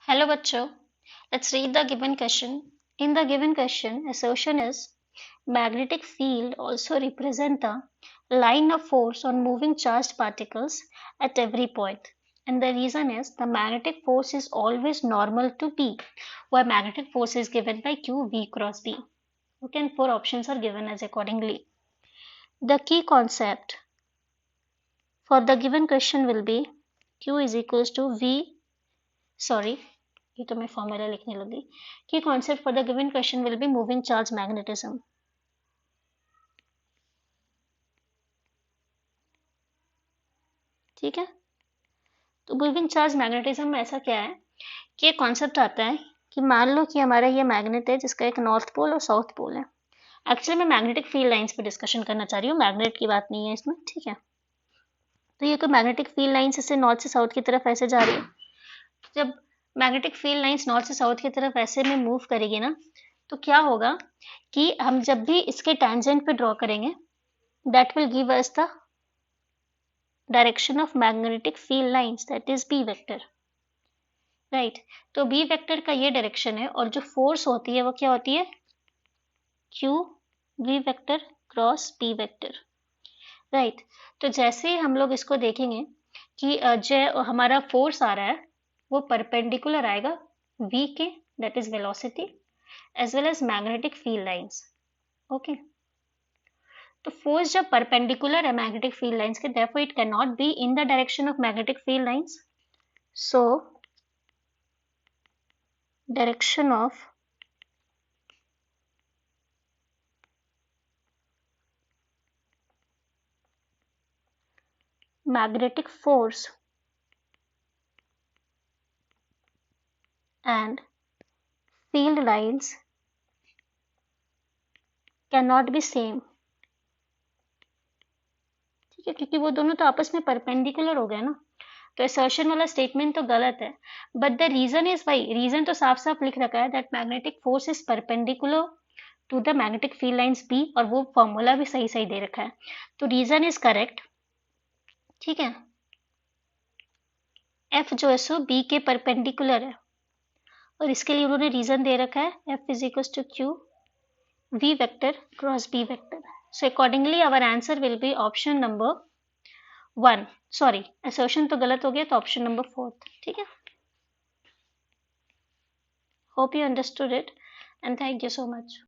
Hello बच्चों, let's read the given question. In the given question, assertion is magnetic field also represent the line of force on moving charged particles at every point. And the reason is the magnetic force is always normal to B, where magnetic force is given by Q V cross B. Okay, and four options are given as accordingly. The key concept for the given question will be Q is equals to ये तो मैं formula लिखने लगी कि concept for the given question will be moving charge magnetism. ठीक है, तो moving charge magnetism में ऐसा क्या है कि एक कॉन्सेप्ट आता है कि मान लो कि हमारा ये मैग्नेट है जिसका एक नॉर्थ पोल और साउथ पोल है. एक्चुअली मैं मैग्नेटिक फील्ड लाइंस पे डिस्कशन करना चाह रही हूँ, मैग्नेट की बात नहीं है इसमें. ठीक है, तो ये कोई मैग्नेटिक फील्ड लाइंस इससे नॉर्थ से साउथ की तरफ ऐसे जा रही है. जब मैग्नेटिक फील्ड लाइंस नॉर्थ से साउथ की तरफ ऐसे में मूव करेगी ना, तो क्या होगा कि हम जब भी इसके टेंजेंट पे ड्रॉ करेंगे that will give us the direction of magnetic field lines, that is B vector. right, तो B वेक्टर का ये डायरेक्शन है और जो फोर्स होती है वो क्या होती है Q V vector cross B vector. Right, तो जैसे हम लोग इसको देखेंगे कि जो हमारा फोर्स आ रहा है वो परपेंडिकुलर आएगा V के, that is velocity, as well as magnetic field lines. Okay, तो फोर्स जब परपेंडिकुलर है मैग्नेटिक फील्ड लाइंस के, therefore it cannot be in the direction of magnetic field lines. So direction of magnetic force and field lines cannot be same. ठीक है, क्योंकि वो दोनों तो आपस में परपेंडिकुलर हो गए ना, तो असर्शन वाला स्टेटमेंट तो गलत है. But the reason is why, reason तो साफ साफ लिख रखा है that magnetic force is perpendicular to the magnetic field lines B, और वो फॉर्मूला भी सही सही दे रखा है, तो रीजन इज करेक्ट. ठीक है, एफ जो है सो बी के परपेंडिकुलर है, और इसके लिए उन्होंने रीजन दे रखा है F is equal to q v vector cross B vector. So accordingly our answer will be option number 1. Sorry, assertion तो गलत हो गया, तो ऑप्शन नंबर 4. ठीक है, hope you understood it and thank you so much.